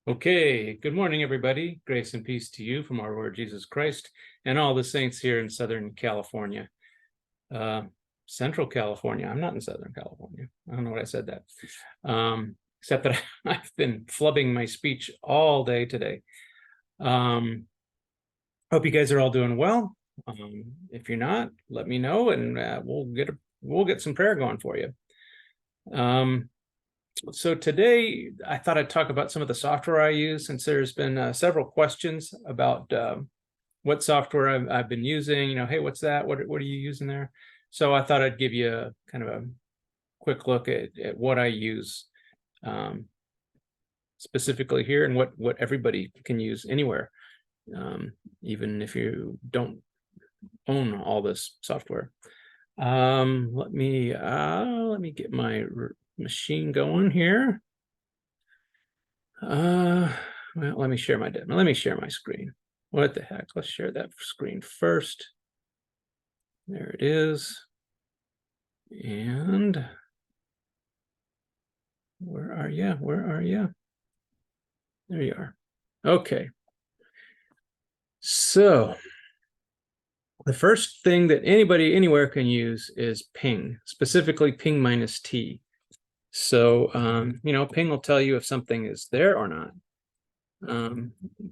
Okay, good morning, everybody. Grace and peace to you from our Lord Jesus Christ and all the saints here in Southern California. Central California. I'm not in Southern California. I don't know what I said that. Except that I've been flubbing my speech all day today. Hope you guys are all doing well. If you're not, let me know and we'll get some prayer going for you. So today I thought I'd talk about some of the software I use, since there's been several questions about what software I've been using. You know, hey, what's that? What are you using there? So I thought I'd give you a kind of a quick look at what I use specifically here, and what everybody can use anywhere, even if you don't own all this software. Let me get my machine going here. Well, let me share my screen. What the heck? Let's share that screen first. There it is. And where are you? There you are. Okay. So the first thing that anybody anywhere can use is ping, specifically ping -t. So, you know, ping will tell you if something is there or not.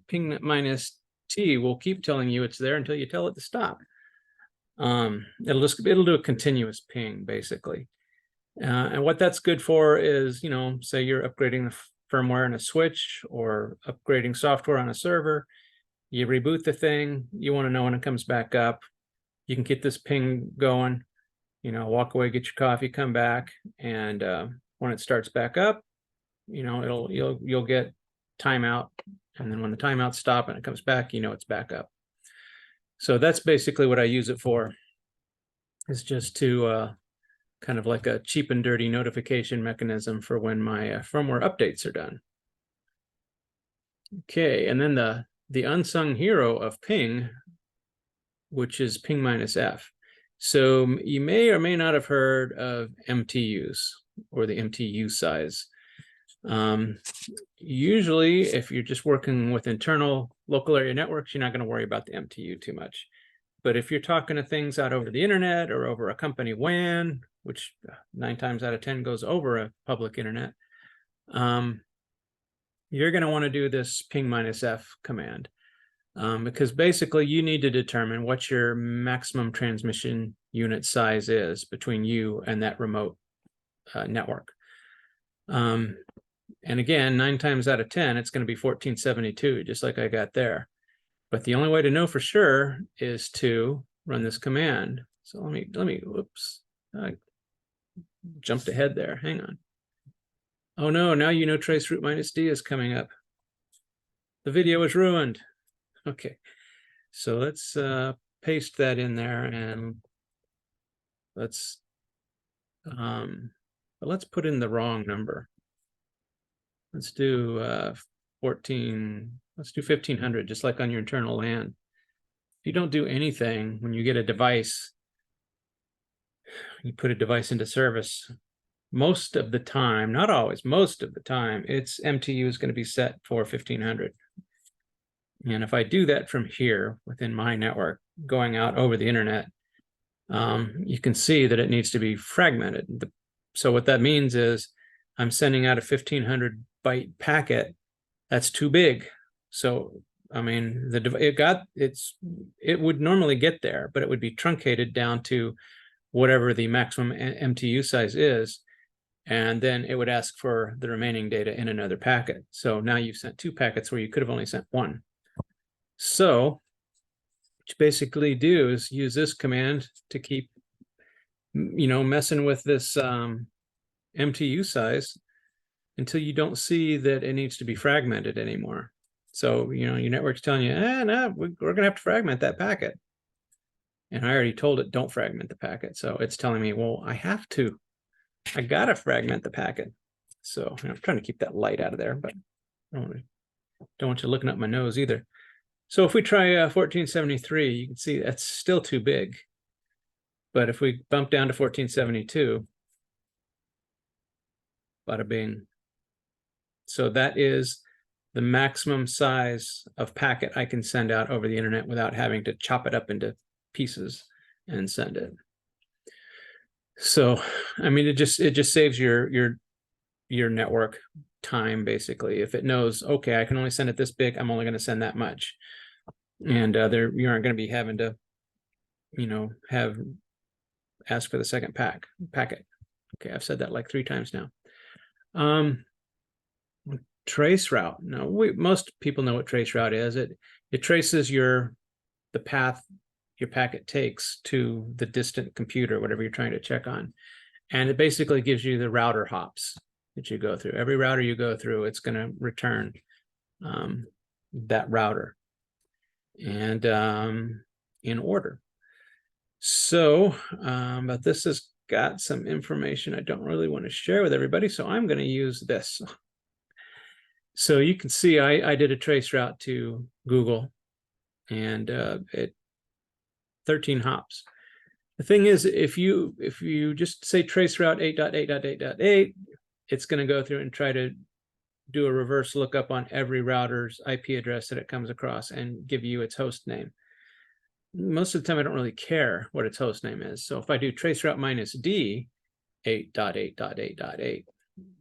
Ping -t will keep telling you it's there until you tell it to stop. It'll do a continuous ping, basically. And what that's good for is, you know, say you're upgrading the firmware in a switch or upgrading software on a server. You reboot the thing, you want to know when it comes back up. You can get this ping going, you know, walk away, get your coffee, come back, and when it starts back up, you know, you'll get timeout, and then when the timeouts stop and it comes back, you know it's back up. So that's basically what I use it for. It's just to kind of like a cheap and dirty notification mechanism for when my firmware updates are done. Okay, and then the unsung hero of ping, which is ping -f. So you may or may not have heard of MTUs, or the MTU size. Usually, if you're just working with internal local area networks, you're not going to worry about the MTU too much. But if you're talking to things out over the internet or over a company WAN, which 9 times out of 10 goes over a public internet, you're going to want to do this ping -f command, because basically you need to determine what your maximum transmission unit size is between you and that remote network. And again, 9 times out of 10, it's going to be 1472, just like I got there. But the only way to know for sure is to run this command. So let me, whoops, I jumped ahead there. Hang on. Oh no, now you know trace root -d is coming up. The video is ruined. Okay, so let's paste that in there, and let's put in the wrong number. Let's do 1500, just like on your internal LAN. If you don't do anything, when you get a device, you put a device into service, most of the time, not always, most of the time, its MTU is going to be set for 1500. And if I do that from here within my network, going out over the internet, you can see that it needs to be fragmented. So what that means is I'm sending out a 1500 byte packet. That's too big. So I mean, it would normally get there, but it would be truncated down to whatever the maximum MTU size is, and then it would ask for the remaining data in another packet. So now you've sent 2 packets where you could have only sent 1. So what you basically do is use this command to keep, you know, messing with this MTU size until you don't see that it needs to be fragmented anymore. So, you know, your network's telling you, no, we're going to have to fragment that packet. And I already told it, don't fragment the packet. So it's telling me, well, I got to fragment the packet. So I'm trying to keep that light out of there, but I don't want you looking up my nose either. So if we try 1473, you can see that's still too big. But if we bump down to 1472, bada bing. So that is the maximum size of packet I can send out over the internet without having to chop it up into pieces and send it. So, I mean, it just saves your network time, basically. If it knows, okay, I can only send it this big, I'm only going to send that much. And you aren't going to be having to, ask for the second packet. Okay, I've said that like 3 times now. Trace route. No, most people know what trace route is. It traces the path your packet takes to the distant computer, whatever you're trying to check on. And it basically gives you the router hops that you go through. Every router you go through, it's going to return that router, and in order. So, but this has got some information I don't really want to share with everybody, so I'm going to use this. So you can see I did a trace route to Google, and it 13 hops. The thing is, if you just say trace route 8.8.8.8, it's going to go through and try to do a reverse lookup on every router's IP address that it comes across and give you its host name. Most of the time, I don't really care what its host name is. So if I do traceroute -d 8.8.8.8,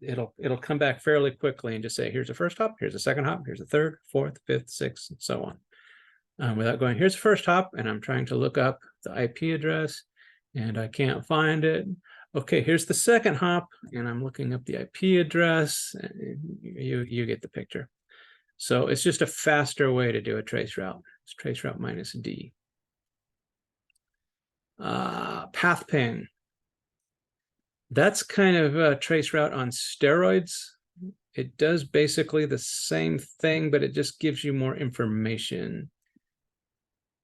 it'll come back fairly quickly and just say, here's the first hop, here's the second hop, here's the third, fourth, fifth, sixth, and so on. Without going, here's the first hop, and I'm trying to look up the IP address, and I can't find it. Okay, here's the second hop, and I'm looking up the IP address. You get the picture. So it's just a faster way to do a trace route. It's traceroute -d. Path ping. That's kind of a trace route on steroids. It does basically the same thing, but it just gives you more information.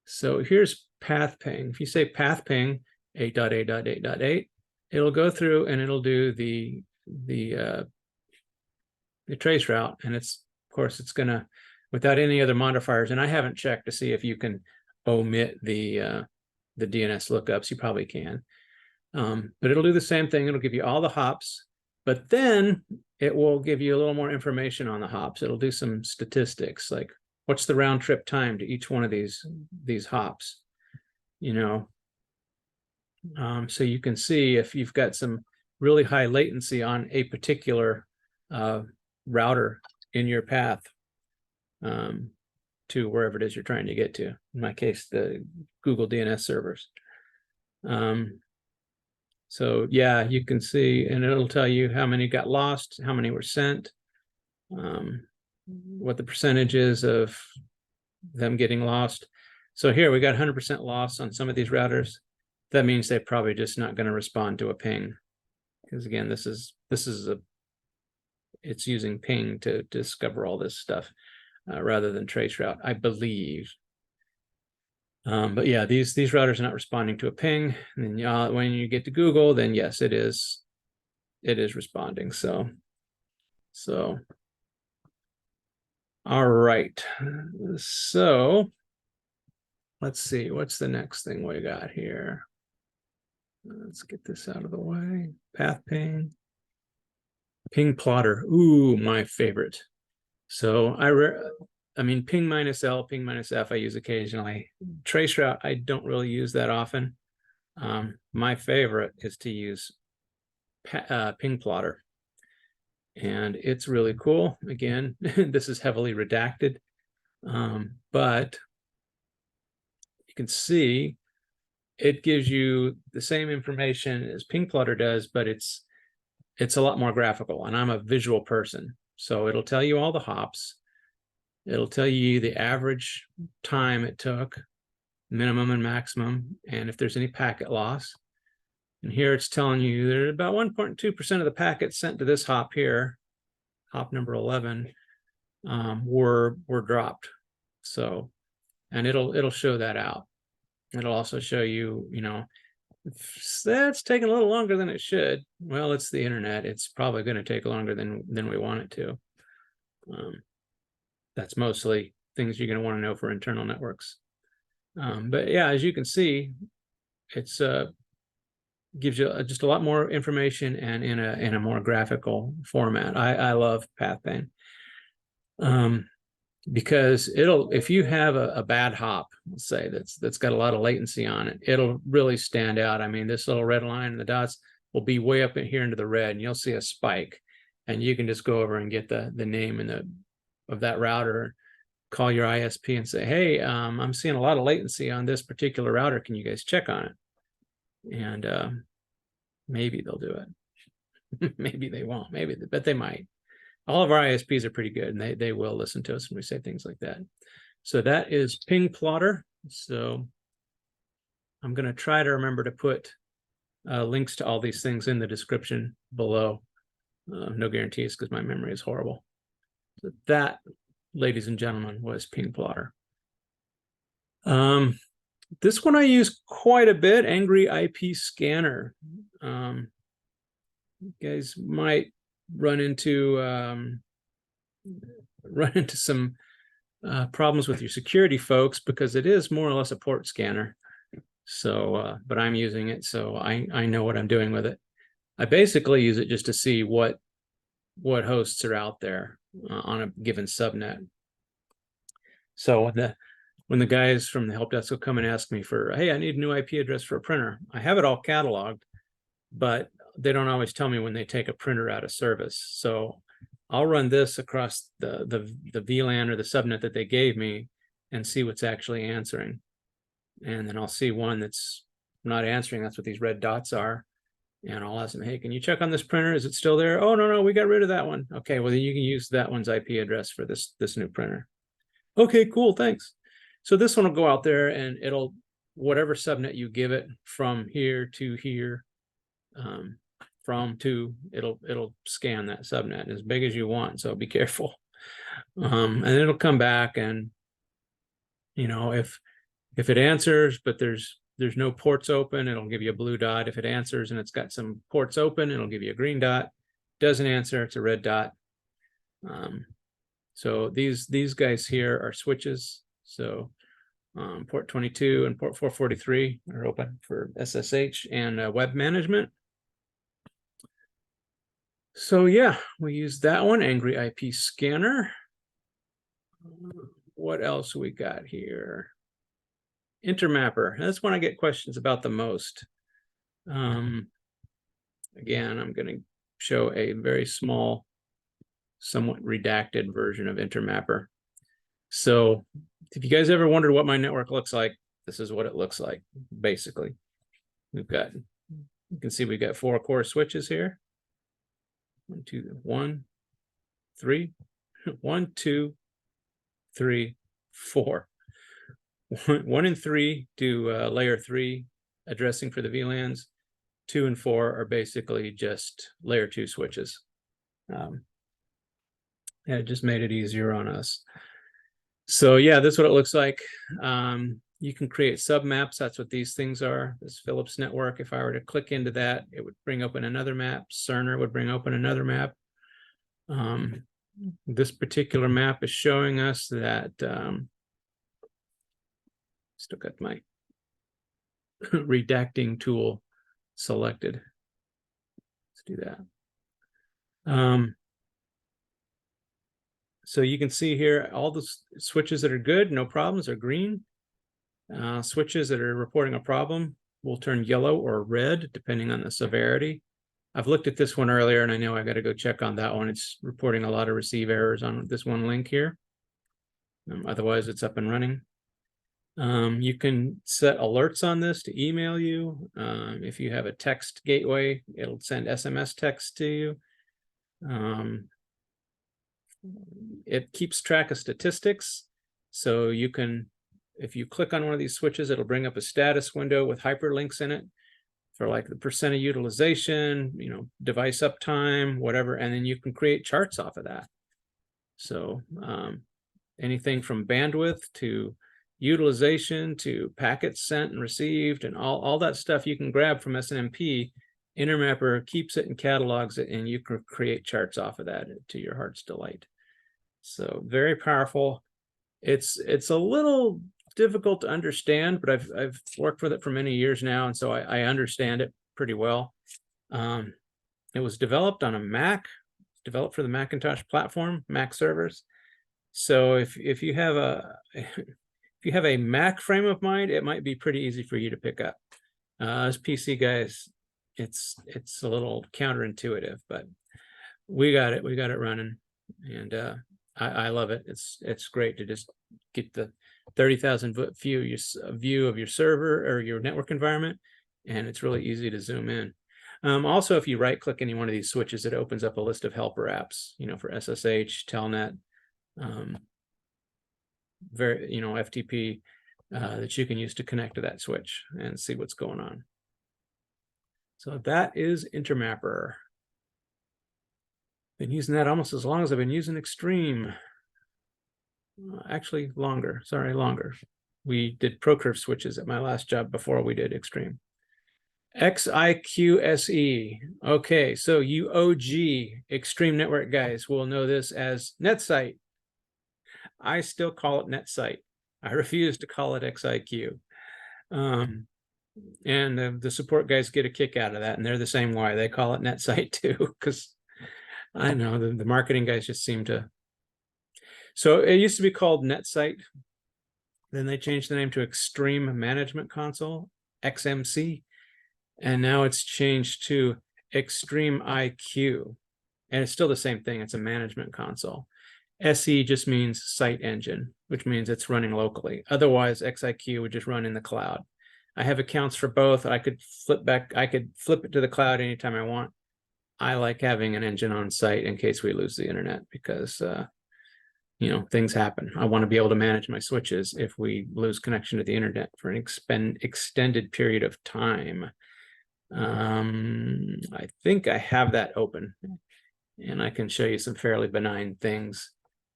So here's path ping. If you say path ping 8.8.8.8, it'll go through and it'll do the trace route, and of course it's gonna, without any other modifiers, and I haven't checked to see if you can omit the DNS lookups. You probably can, but it'll do the same thing. It'll give you all the hops, but then it will give you a little more information on the hops. It'll do some statistics, like what's the round trip time to each one of these hops, so you can see if you've got some really high latency on a particular router in your path to wherever it is you're trying to get to. In my case, the Google DNS servers. So yeah, you can see, and it'll tell you how many got lost, how many were sent, what the percentage is of them getting lost. So here we got 100% loss on some of these routers. That means they're probably just not going to respond to a ping, because again, it's using ping to discover all this stuff rather than traceroute, I believe. But yeah, these routers are not responding to a ping. And then when you get to Google, then yes, it is responding. So all right. So let's see, what's the next thing we got here? Let's get this out of the way. Path ping. Ping plotter. Ooh, my favorite. So I mean, ping -L, ping -F I use occasionally. Traceroute I don't really use that often. My favorite is to use ping plotter, and it's really cool. Again, this is heavily redacted, but you can see it gives you the same information as ping plotter does, but it's a lot more graphical, and I'm a visual person, so it'll tell you all the hops. It'll tell you the average time it took, minimum and maximum, and if there's any packet loss. And here it's telling you that about 1.2% of the packets sent to this hop here, hop number 11, were dropped. So, and it'll show that out. It'll also show you, that's taking a little longer than it should. Well, it's the internet. It's probably going to take longer than we want it to. That's mostly things you're going to want to know for internal networks. But yeah, as you can see, it's gives you just a lot more information and in a more graphical format. I love path ping. Because if you have a bad hop, let's say that's got a lot of latency on it, it'll really stand out. I mean, this little red line and the dots will be way up in here into the red, and you'll see a spike, and you can just go over and get the name of that router, call your ISP and say, hey, I'm seeing a lot of latency on this particular router. Can you guys check on it? And maybe they'll do it. Maybe they won't. But they might. All of our ISPs are pretty good, and they will listen to us when we say things like that. So that is Ping Plotter. So I'm going to try to remember to put links to all these things in the description below. No guarantees because my memory is horrible. So that, ladies and gentlemen, was Ping Plotter. This one I use quite a bit, Angry IP Scanner. You guys might run into some problems with your security folks, because it is more or less a port scanner. So, but I'm using it, so I know what I'm doing with it. I basically use it just to see what hosts are out there on a given subnet. So when the guys from the help desk will come and ask me for, hey, I need a new IP address for a printer, I have it all cataloged, but they don't always tell me when they take a printer out of service. So I'll run this across the VLAN or the subnet that they gave me and see what's actually answering. And then I'll see one that's not answering. That's what these red dots are. And I'll ask them, hey, can you check on this printer? Is it still there? Oh, no, we got rid of that one. Okay, well, then you can use that one's IP address for this new printer. Okay, cool, thanks. So this one will go out there, and it'll, whatever subnet you give it, from here to here, it'll scan that subnet as big as you want, so be careful. And it'll come back, and if it answers but there's no ports open, it'll give you a blue dot. If it answers and it's got some ports open, it'll give you a green dot. Doesn't answer, it's a red dot. So these guys here are switches. So port 22 and port 443 are open for SSH and web management. So yeah, we use that one, Angry IP Scanner. What else we got here? InterMapper. That's one I get questions about the most. Again, I'm going to show a very small, somewhat redacted version of InterMapper. So if you guys ever wondered what my network looks like, this is what it looks like, basically. You can see we've got 4 core switches here. 1, 2, 3, 4. 1 and 3 do layer 3 addressing for the VLANs. 2 and 4 are basically just layer 2 switches. Yeah, it just made it easier on us. So yeah, this is what it looks like. You can create submaps. That's what these things are. This Philips network, if I were to click into that, it would bring open another map. Cerner would bring open another map. This particular map is showing us that still got my redacting tool selected. Let's do that. So you can see here all the switches that are good, no problems, are green. Switches that are reporting a problem will turn yellow or red, depending on the severity. I've looked at this one earlier, and I know I got to go check on that one. It's reporting a lot of receive errors on this one link here. Otherwise, it's up and running. You can set alerts on this to email you. If you have a text gateway, it'll send SMS text to you. It keeps track of statistics. So you can, if you click on one of these switches, it'll bring up a status window with hyperlinks in it for like the percent of utilization, device uptime, whatever. And then you can create charts off of that. So anything from bandwidth to utilization to packets sent and received and all that stuff you can grab from SNMP. InterMapper keeps it and catalogs it, and you can create charts off of that to your heart's delight. So very powerful. It's a little difficult to understand, but I've worked with it for many years now, and so I understand it pretty well. It was developed on a Mac, developed for the Macintosh platform, Mac servers. So if you have a if you have a Mac frame of mind, it might be pretty easy for you to pick up. As PC guys, it's a little counterintuitive, but we got it running, and I love it. It's great to just get the 30,000 foot view of your server or your network environment, and it's really easy to zoom in. Also, if you right click any one of these switches, it opens up a list of helper apps, for SSH, Telnet, FTP, that you can use to connect to that switch and see what's going on. So that is InterMapper. Been using that almost as long as I've been using Extreme. Actually, longer. Sorry, longer. We did ProCurve switches at my last job before we did Extreme. XIQSE. Okay, so you OG Extreme Network guys will know this as NetSite. I still call it NetSite. I refuse to call it XIQ. And the support guys get a kick out of that, and they're the same way. They call it NetSite too, because I know the marketing guys just seem to. So it used to be called NetSite. Then they changed the name to Extreme Management Console, XMC. And now it's changed to Extreme IQ. And it's still the same thing. It's a management console. SE just means site engine, which means it's running locally. Otherwise, XIQ would just run in the cloud. I have accounts for both. I could flip it to the cloud anytime I want. I like having an engine on site in case we lose the internet, because things happen. I want to be able to manage my switches if we lose connection to the internet for an extended period of time. I think I have that open, and I can show you some fairly benign things.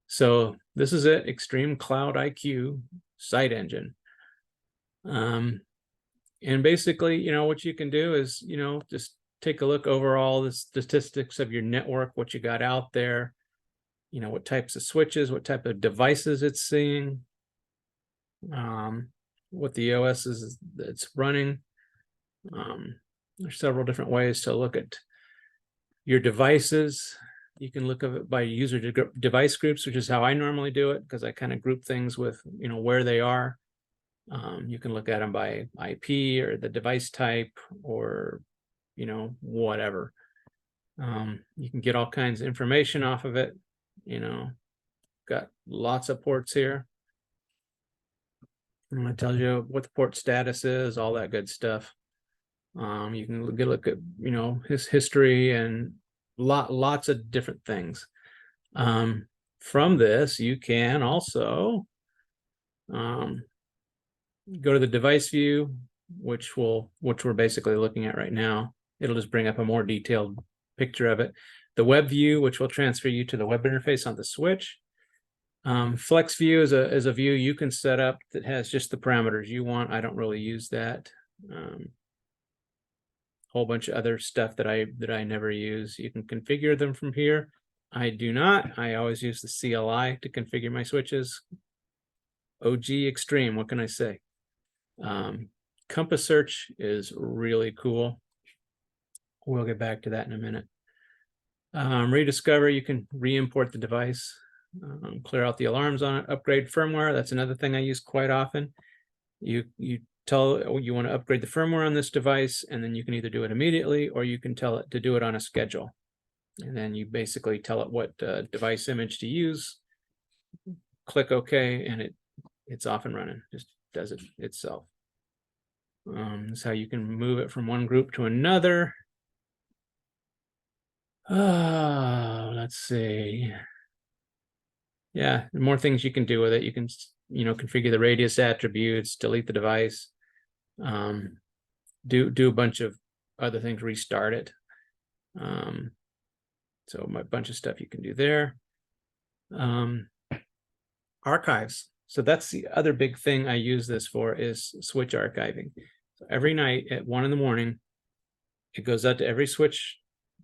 So this is it, Extreme Cloud IQ site engine. And basically, what you can do is, just take a look over all the statistics of your network, what you got out there, what types of switches, what type of devices it's seeing, what the OS is that's running. There's several different ways to look at your devices. You can look at it by user device groups, which is how I normally do it, because I kind of group things with, where they are. You can look at them by IP or the device type, or, whatever. You can get all kinds of information off of it. Got lots of ports here. And it tells you what the port status is, all that good stuff. You can look at, his history and lots of different things. From this, you can also go to the device view, which we're basically looking at right now. It'll just bring up a more detailed picture of it. The web view, which will transfer you to the web interface on the switch. Flex view is a view you can set up that has just the parameters you want. I don't really use that. Whole bunch of other stuff that I never use. You can configure them from here. I do not. I always use the CLI to configure my switches. OG Extreme, what can I say? Compass search is really cool. We'll get back to that in a minute. Rediscover, you can re-import the device, clear out the alarms on it, upgrade firmware. That's another thing I use quite often. You tell you want to upgrade the firmware on this device, and then you can either do it immediately, or you can tell it to do it on a schedule. And then you basically tell it what device image to use, click OK, and it's off and running. Just does it itself. This is how you can move it from one group to another. Let's see. Yeah, more things you can do with it. You can, configure the radius attributes, delete the device, do a bunch of other things, restart it. So a bunch of stuff you can do there. Archives. So that's the other big thing I use this for, is switch archiving. So every night at 1 in the morning, it goes out to every switch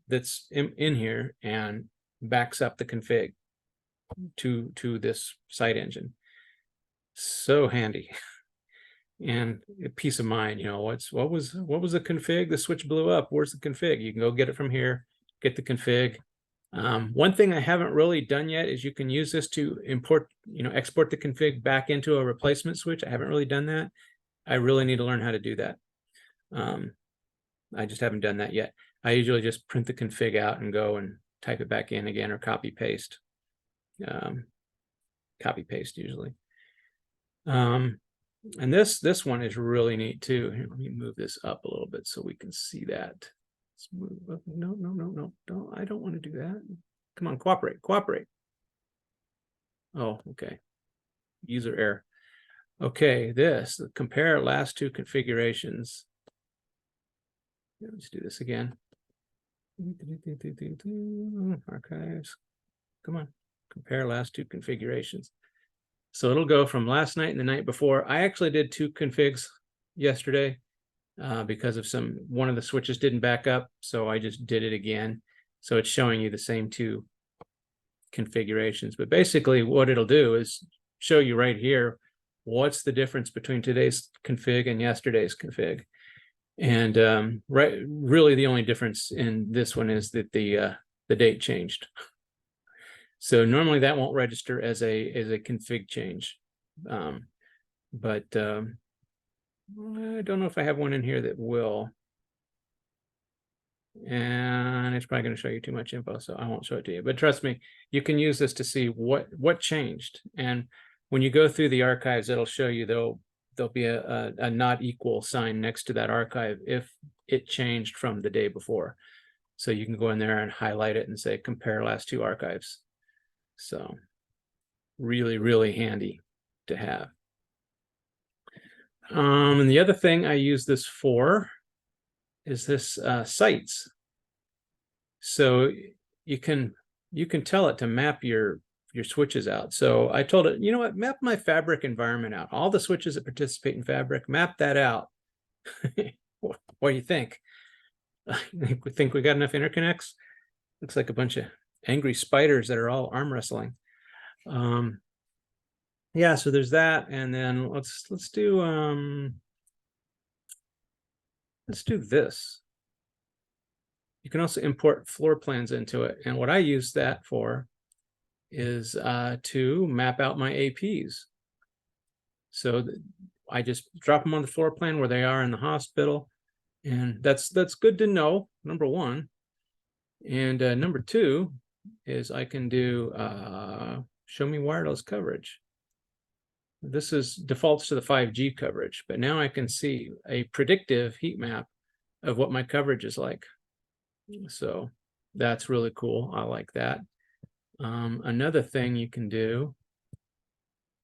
that's in here and backs up the config to this site engine. So handy. And peace of mind, what was the config? The switch blew up. Where's the config? You can go get it from here, get the config, One thing I haven't really done yet is you can use this to import, export the config back into a replacement switch. I haven't really done that. I really need to learn how to do that. I just haven't done that yet. I usually just print the config out and go and type it back in again, or copy paste. Copy paste usually. And this one is really neat too. Here, let me move this up a little bit so we can see that. Let's move up. No, don't. I don't want to do that. Come on, cooperate. Oh, okay. User error. Okay, compare last two configurations. Let's do this again. Archives. Come on, compare last two configurations. So it'll go from last night and the night before. I actually did two configs yesterday because of one of the switches didn't back up, so I just did it again. So it's showing you the same two configurations. But basically what it'll do is show you right here what's the difference between today's config and yesterday's config. And really the only difference in this one is that the date changed. So normally that won't register as a config change. But I don't know if I have one in here that will. And it's probably going to show you too much info, so I won't show it to you. But trust me, you can use this to see what changed. And when you go through the archives, it'll show you there'll be a not equal sign next to that archive if it changed from the day before. So you can go in there and highlight it and say compare last two archives. So really handy to have. And the other thing I use this for is this sites. So you can tell it to map your switches out. So I told it, you know what, map my Fabric environment out. All the switches that participate in Fabric, map that out. What do you think? I think we got enough interconnects. Looks like a bunch of angry spiders that are all arm wrestling. Yeah, so there's that, and then let's do this. You can also import floor plans into it, and what I use that for is to map out my APs. So I just drop them on the floor plan where they are in the hospital, and that's good to know, number one. And number two is I can do show me wireless coverage. This is defaults to the 5G coverage, but now I can see a predictive heat map of what my coverage is like. So that's really cool. I like that. Another thing you can do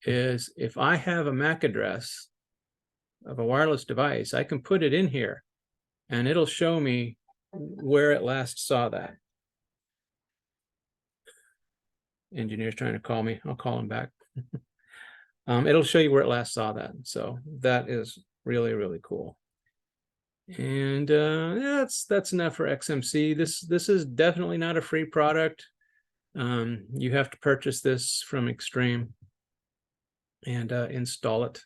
is if I have a MAC address of a wireless device, I can put it in here and it'll show me where it last saw that. Engineer's trying to call me. I'll call him back. It'll show you where it last saw that. So that is really cool. And yeah, that's enough for XMC. This is definitely not a free product. You have to purchase this from Extreme and install it.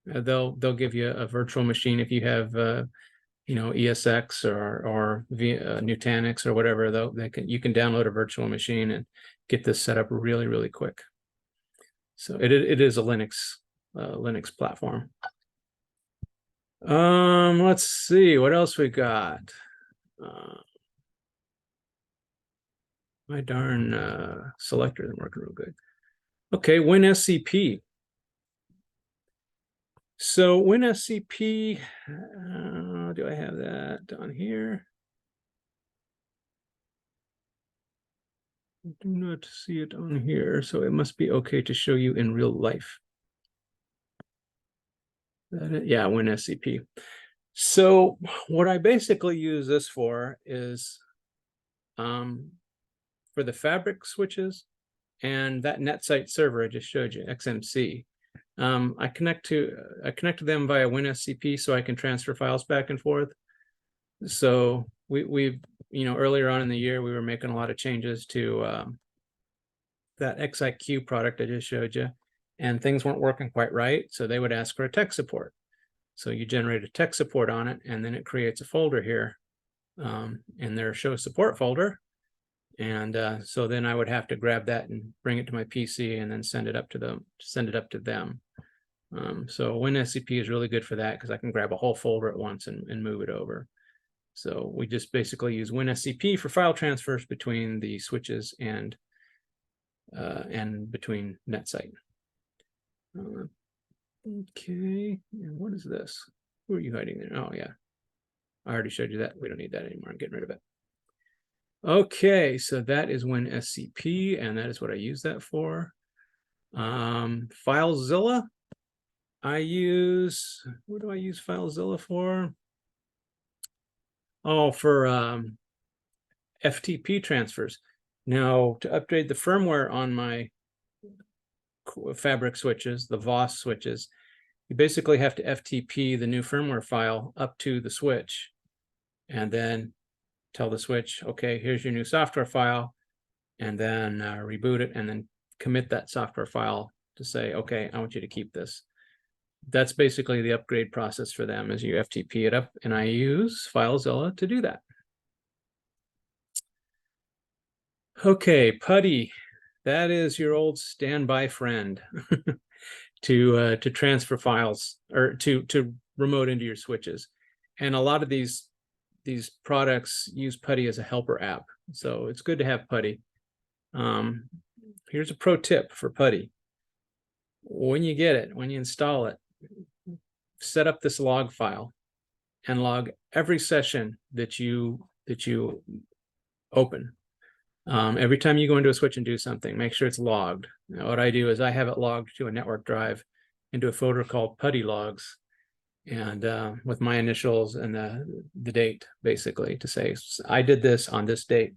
They'll give you a virtual machine if you have ESX or Nutanix or whatever. You can download a virtual machine and get this set up really quick. So it is a Linux platform. Let's see what else we got. My darn selector isn't working real good. Okay, WinSCP. So WinSCP, do I have that on here? I do not see it on here, so it must be okay to show you in real life. Yeah, WinSCP. So what I basically use this for is for the Fabric switches and that NetSite server I just showed you, XMC. I connect to them via WinSCP so I can transfer files back and forth. So we've earlier on in the year we were making a lot of changes to that XIQ product I just showed you, and things weren't working quite right, so they would ask for a tech support. So you generate a tech support on it, and then it creates a folder here in their show support folder. And so then I would have to grab that and bring it to my PC and then send it up to them. So WinSCP is really good for that because I can grab a whole folder at once and move it over. So we just basically use WinSCP for file transfers between the switches and between NetSite. Okay, and what is this? Who are you hiding there? Oh yeah, I already showed you that. We don't need that anymore. I'm getting rid of it. Okay, so that is WinSCP, and that is what I use that for. FileZilla, what do I use FileZilla for? Oh, for FTP transfers. Now, to upgrade the firmware on my fabric switches, the VOS switches, you basically have to FTP the new firmware file up to the switch and then tell the switch, okay, here's your new software file, and then reboot it and then commit that software file to say, okay, I want you to keep this. That's basically the upgrade process for them, is you FTP it up, and I use FileZilla to do that. Okay, Putty, that is your old standby friend to transfer files or to remote into your switches. And a lot of these products use Putty as a helper app, so it's good to have Putty. Here's a pro tip for Putty. When you get it, when you install it, set up this log file and log every session that you open. Every time you go into a switch and do something, make sure it's logged. Now, what I do is I have it logged to a network drive into a folder called Putty logs, and with my initials and the date, basically, to say I did this on this date.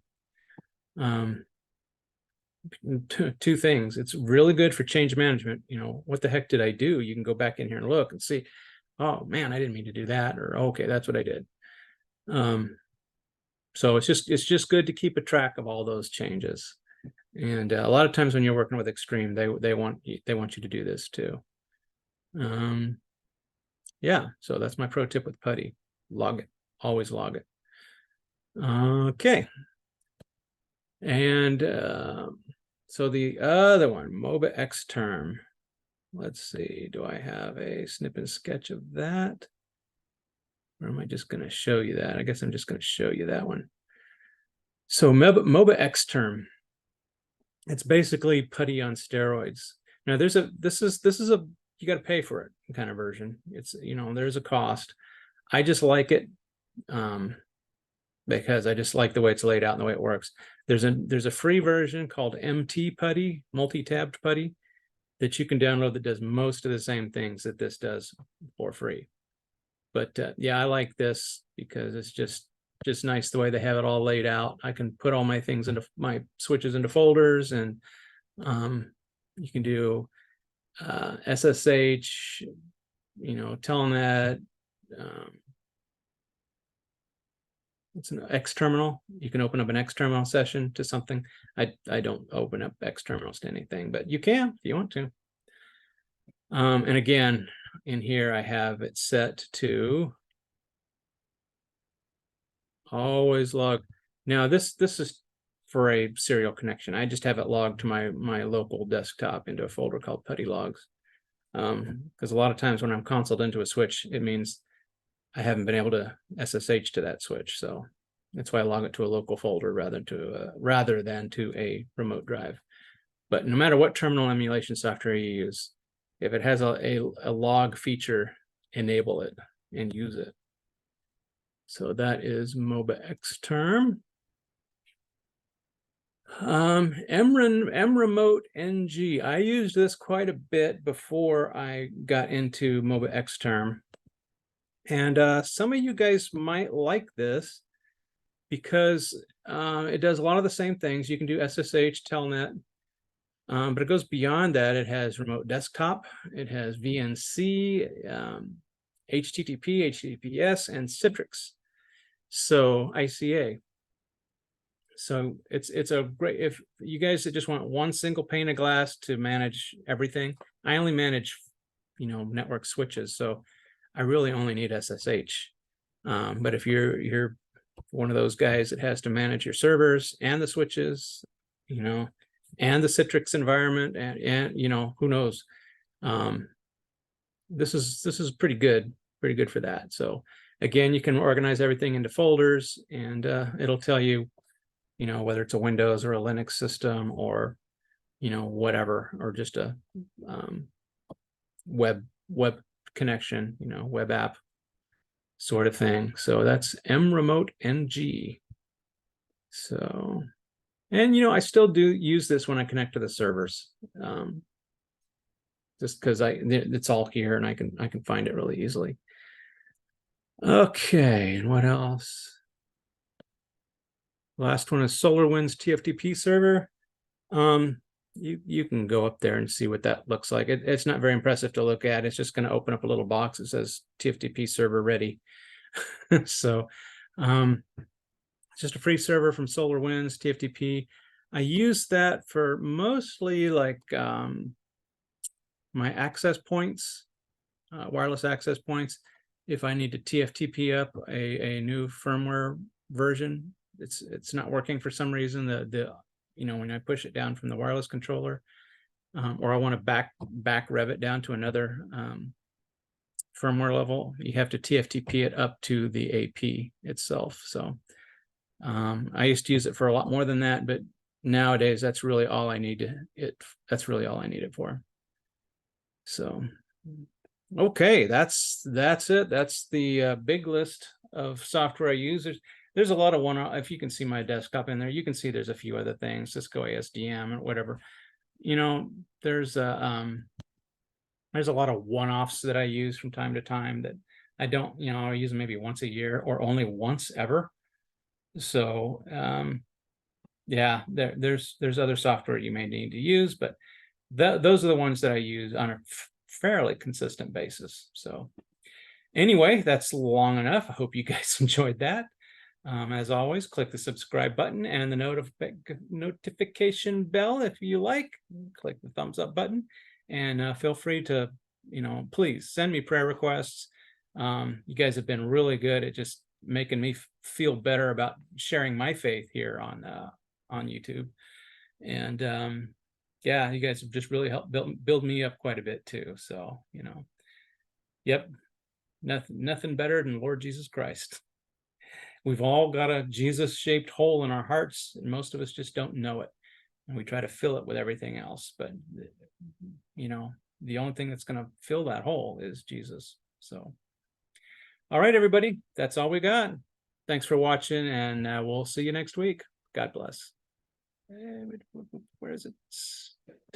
Two things. It's really good for change management. You know, what the heck did I do? You can go back in here and look and see, oh man, I didn't mean to do that, or okay, that's what I did. So it's just good to keep a track of all those changes. And a lot of times when you're working with Extreme, they want you to do this too. Yeah, so that's my pro tip with Putty. Log it. Always log it. Okay. And so the other one, MOBA XTerm. Let's see, do I have a snip and sketch of that? Or am I just going to show you that? I guess I'm just going to show you that one. So MOBA XTerm, it's basically Putty on steroids. Now this is a you got to pay for it kind of version. It's, you know, there's a cost. I just like it because I just like the way it's laid out and the way it works. There's a free version called MT Putty, multi-tabbed Putty, that you can download that does most of the same things that this does for free. But yeah, I like this because it's just nice the way they have it all laid out. I can put all my things into my switches into folders, and you can do SSH, you know, telnet. It's an X terminal. You can open up an X terminal session to something. I don't open up X terminals to anything, but you can if you want to. And again, in here I have it set to always log. Now this is for a serial connection. I just have it logged to my local desktop into a folder called Putty logs. Because a lot of times when I'm consoled into a switch, it means I haven't been able to SSH to that switch. So that's why I log it to a local folder rather than to a remote drive. But no matter what terminal emulation software you use, if it has a log feature, enable it and use it. So that is MOBA XTerm. mremote ng. I used this quite a bit before I got into MOBA XTerm. And some of you guys might like this because it does a lot of the same things. You can do SSH, telnet, but it goes beyond that. It has remote desktop, it has VNC, HTTP, HTTPS, and Citrix. So ICA. So it's a great, if you guys just want one single pane of glass to manage everything. I only manage, you know, network switches, so I really only need SSH. But if you're one of those guys that has to manage your servers and the switches, you know, and the Citrix environment, and you know, who knows. This is pretty good for that. So again, you can organize everything into folders, and it'll tell you, you know, whether it's a Windows or a Linux system, or, you know, whatever, or just a web connection, you know, web app sort of thing. So that's mremote ng. So, and you know, I still do use this when I connect to the servers, just because it's all here and I can find it really easily. Okay, and what else? Last one is SolarWinds TFTP server. You can go up there and see what that looks like. It's not very impressive to look at. It's just going to open up a little box that says TFTP server ready. So it's just a free server from SolarWinds TFTP. I use that for mostly like my access points, wireless access points. If I need to TFTP up a new firmware version, it's not working for some reason. The you know, when I push it down from the wireless controller, or I want to back rev it down to another firmware level, you have to TFTP it up to the AP itself. So I used to use it for a lot more than that, but nowadays that's really all I need that's really all I need it for. So okay, that's it. That's the big list of software I use. There's a lot of if you can see my desktop in there, you can see there's a few other things, Cisco ASDM and whatever. You know, there's a lot of one-offs that I use from time to time that I don't, you know, I use them maybe once a year or only once ever. So yeah, there's other software you may need to use, but those are the ones that I use on a fairly consistent basis. So anyway, that's long enough. I hope you guys enjoyed that. As always, click the subscribe button and the notification bell if you like. Click the thumbs up button, and feel free to, you know, please send me prayer requests. You guys have been really good at just making me feel better about sharing my faith here on YouTube, and yeah, you guys have just really helped build me up quite a bit too. So, you know, yep, nothing better than Lord Jesus Christ. We've all got a Jesus-shaped hole in our hearts, and most of us just don't know it. And we try to fill it with everything else. But, you know, the only thing that's going to fill that hole is Jesus. So, all right, everybody, that's all we got. Thanks for watching, and we'll see you next week. God bless. Where is it?